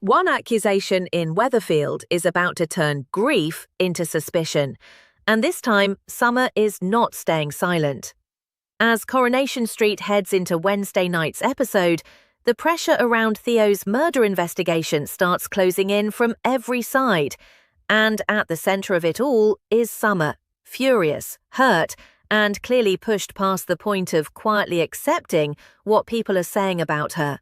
One accusation in Weatherfield is about to turn grief into suspicion, and this time Summer is not staying silent. As Coronation Street heads into Wednesday night's episode, the pressure around Theo's murder investigation starts closing in from every side, and at the center of it all is Summer, furious, hurt, and clearly pushed past the point of quietly accepting what people are saying about her.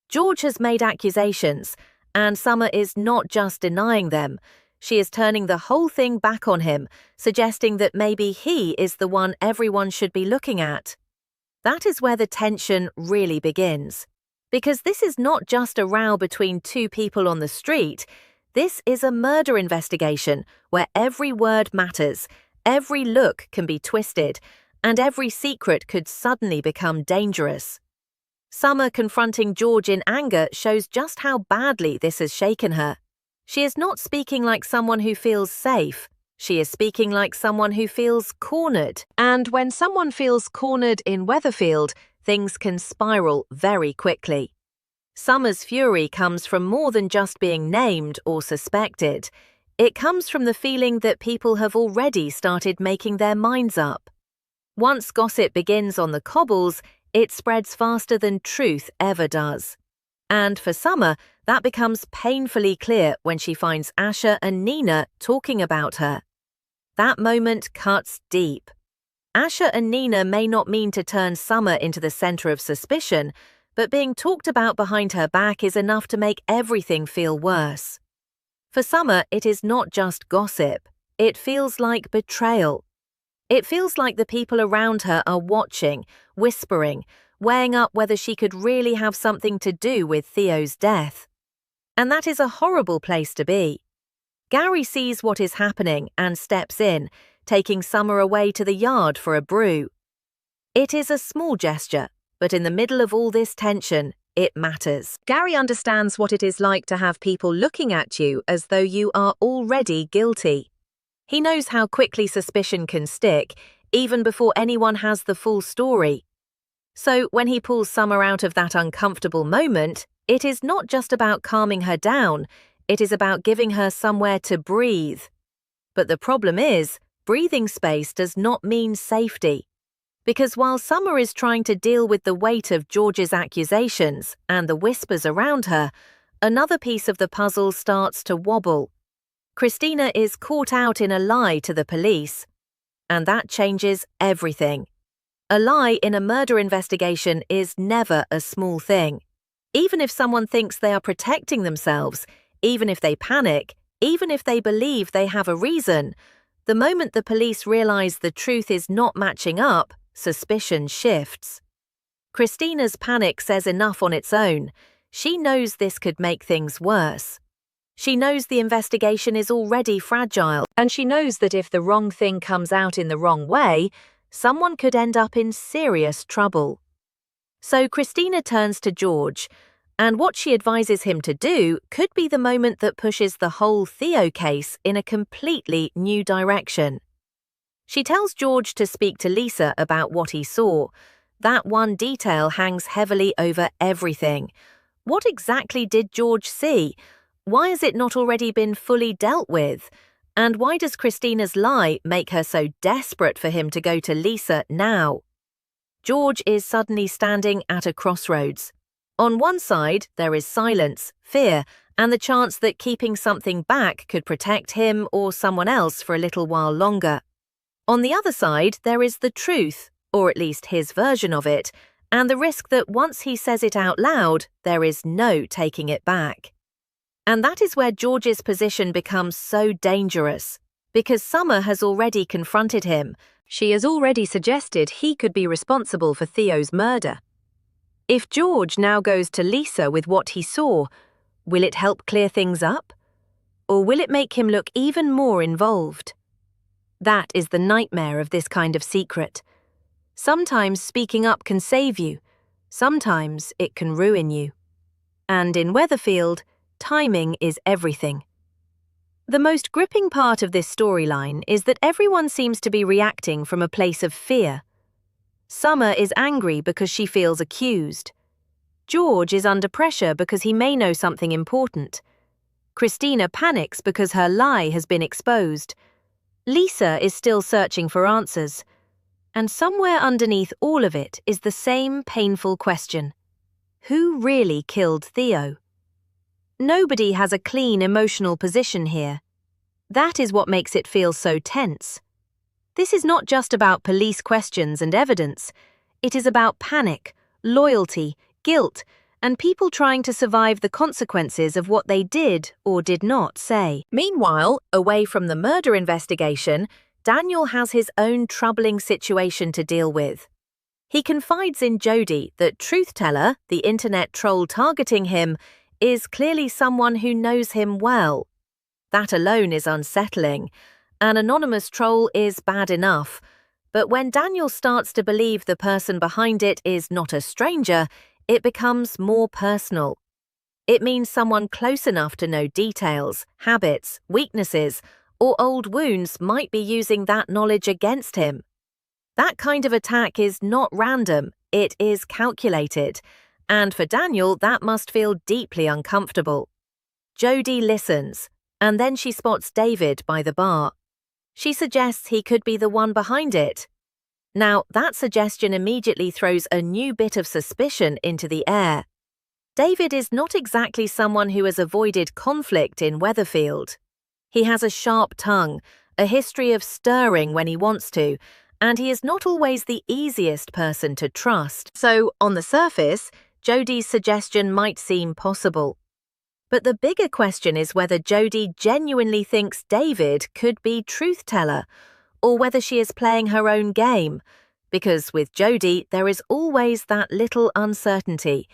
George has made accusations, and Summer is not just denying them. She is turning the whole thing back on him, suggesting that maybe he is the one everyone should be looking at. That is where the tension really begins. Because this is not just a row between two people on the street. This is a murder investigation where every word matters, every look can be twisted, and every secret could suddenly become dangerous. Summer confronting George in anger shows just how badly this has shaken her. She is not speaking like someone who feels safe. She is speaking like someone who feels cornered. And when someone feels cornered in Weatherfield, things can spiral very quickly. Summer's fury comes from more than just being named or suspected. It comes from the feeling that people have already started making their minds up. Once gossip begins on the cobbles, it spreads faster than truth ever does. And for Summer, that becomes painfully clear when she finds Asha and Nina talking about her. That moment cuts deep. Asha and Nina may not mean to turn Summer into the center of suspicion, but being talked about behind her back is enough to make everything feel worse. For Summer, it is not just gossip. It feels like betrayal. It feels like the people around her are watching, whispering, weighing up whether she could really have something to do with Theo's death. And that is a horrible place to be. Gary sees what is happening and steps in, taking Summer away to the yard for a brew. It is a small gesture, but in the middle of all this tension, it matters. Gary understands what it is like to have people looking at you as though you are already guilty. He knows how quickly suspicion can stick, even before anyone has the full story. So when he pulls Summer out of that uncomfortable moment, it is not just about calming her down, it is about giving her somewhere to breathe. But the problem is, breathing space does not mean safety. Because while Summer is trying to deal with the weight of George's accusations and the whispers around her, another piece of the puzzle starts to wobble. Christina is caught out in a lie to the police. And that changes everything. A lie in a murder investigation is never a small thing. Even if someone thinks they are protecting themselves, even if they panic, even if they believe they have a reason, the moment the police realize the truth is not matching up, suspicion shifts. Christina's panic says enough on its own. She knows this could make things worse. She knows the investigation is already fragile, and she knows that if the wrong thing comes out in the wrong way, someone could end up in serious trouble. So Christina turns to George, and what she advises him to do could be the moment that pushes the whole Theo case in a completely new direction. She tells George to speak to Lisa about what he saw. That one detail hangs heavily over everything. What exactly did George see? Why has it not already been fully dealt with? And why does Christina's lie make her so desperate for him to go to Lisa now? George is suddenly standing at a crossroads. On one side, there is silence, fear, and the chance that keeping something back could protect him or someone else for a little while longer. On the other side, there is the truth, or at least his version of it, and the risk that once he says it out loud, there is no taking it back. And that is where George's position becomes so dangerous, because Summer has already confronted him. She has already suggested he could be responsible for Theo's murder. If George now goes to Lisa with what he saw, will it help clear things up? Or will it make him look even more involved? That is the nightmare of this kind of secret. Sometimes speaking up can save you. Sometimes it can ruin you. And in Weatherfield, timing is everything. The most gripping part of this storyline is that everyone seems to be reacting from a place of fear. Summer is angry because she feels accused. George is under pressure because he may know something important. Christina panics because her lie has been exposed. Lisa is still searching for answers. And somewhere underneath all of it is the same painful question. Who really killed Theo? Nobody has a clean emotional position here. That is what makes it feel so tense. This is not just about police questions and evidence. It is about panic, loyalty, guilt, and people trying to survive the consequences of what they did or did not say. Meanwhile, away from the murder investigation, Daniel has his own troubling situation to deal with. He confides in Jodie that Truthteller, the internet troll targeting him, is clearly someone who knows him well. That alone is unsettling. An anonymous troll is bad enough, but when Daniel starts to believe the person behind it is not a stranger, it becomes more personal. It means someone close enough to know details, habits, weaknesses, or old wounds might be using that knowledge against him. That kind of attack is not random, it is calculated, and for Daniel that must feel deeply uncomfortable. Jodie listens, and then she spots David by the bar. She suggests he could be the one behind it. Now, that suggestion immediately throws a new bit of suspicion into the air. David is not exactly someone who has avoided conflict in Weatherfield. He has a sharp tongue, a history of stirring when he wants to, and he is not always the easiest person to trust. So, on the surface, Jodie's suggestion might seem possible. But the bigger question is whether Jodie genuinely thinks David could be Truthteller, or whether she is playing her own game. Because with Jodie, there is always that little uncertainty.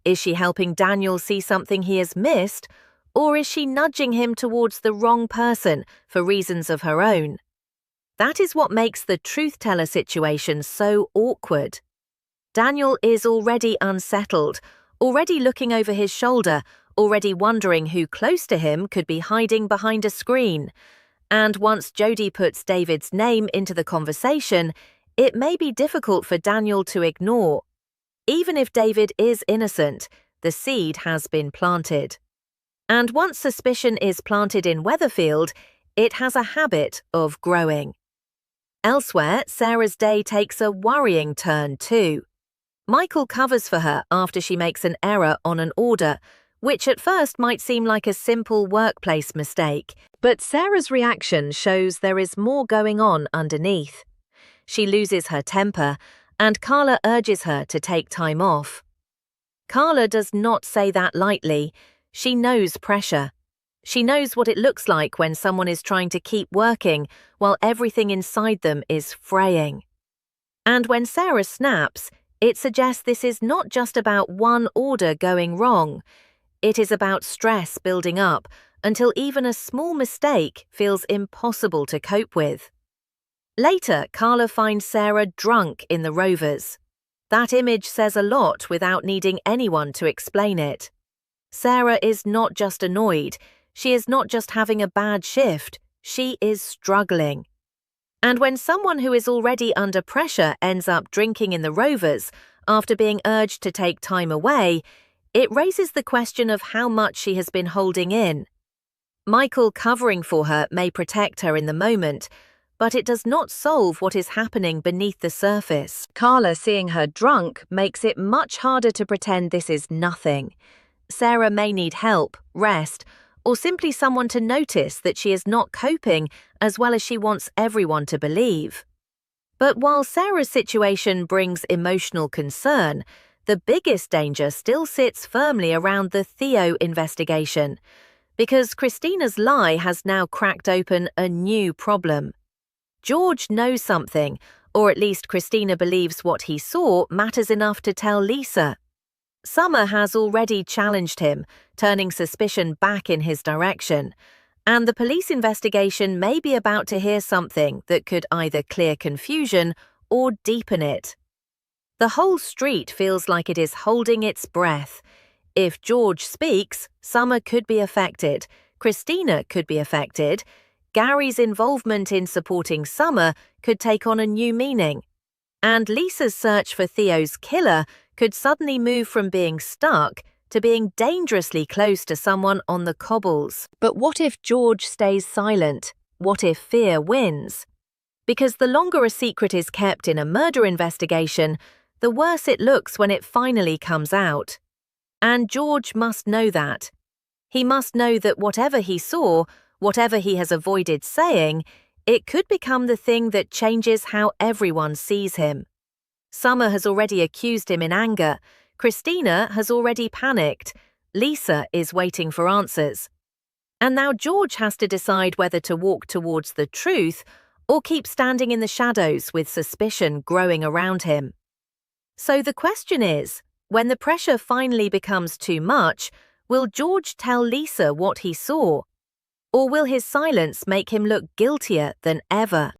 Is she helping Daniel see something he has missed, or is she nudging him towards the wrong person for reasons of her own? That is what makes the Truthteller situation so awkward. Daniel is already unsettled, already looking over his shoulder, already wondering who close to him could be hiding behind a screen. And once Jodie puts David's name into the conversation, it may be difficult for Daniel to ignore. Even if David is innocent, the seed has been planted. And once suspicion is planted in Weatherfield, it has a habit of growing. Elsewhere, Sarah's day takes a worrying turn too. Michael covers for her after she makes an error on an order, which at first might seem like a simple workplace mistake, but Sarah's reaction shows there is more going on underneath. She loses her temper, and Carla urges her to take time off. Carla does not say that lightly. She knows pressure. She knows what it looks like when someone is trying to keep working while everything inside them is fraying. And when Sarah snaps, it suggests this is not just about one order going wrong. It is about stress building up until even a small mistake feels impossible to cope with. Later, Carla finds Sarah drunk in the Rovers. That image says a lot without needing anyone to explain it. Sarah is not just annoyed, she is not just having a bad shift, she is struggling. And when someone who is already under pressure ends up drinking in the Rovers after being urged to take time away, it raises the question of how much she has been holding in. Michael covering for her may protect her in the moment, but it does not solve what is happening beneath the surface. Carla seeing her drunk makes it much harder to pretend this is nothing. Sarah may need help, rest, or simply someone to notice that she is not coping as well as she wants everyone to believe. But while Sarah's situation brings emotional concern, the biggest danger still sits firmly around the Theo investigation, because Christina's lie has now cracked open a new problem. George knows something, or at least Christina believes what he saw matters enough to tell Lisa. Summer has already challenged him, turning suspicion back in his direction, and the police investigation may be about to hear something that could either clear confusion or deepen it. The whole street feels like it is holding its breath. If George speaks, Summer could be affected, Christina could be affected, Gary's involvement in supporting Summer could take on a new meaning, and Lisa's search for Theo's killer could suddenly move from being stuck to being dangerously close to someone on the cobbles. But what if George stays silent? What if fear wins? Because the longer a secret is kept in a murder investigation, the worse it looks when it finally comes out. And George must know that. He must know that whatever he saw, whatever he has avoided saying, it could become the thing that changes how everyone sees him. Summer has already accused him in anger. Christina has already panicked. Lisa is waiting for answers. And now George has to decide whether to walk towards the truth or keep standing in the shadows with suspicion growing around him. So the question is, when the pressure finally becomes too much, will George tell Lisa what he saw? Or will his silence make him look guiltier than ever?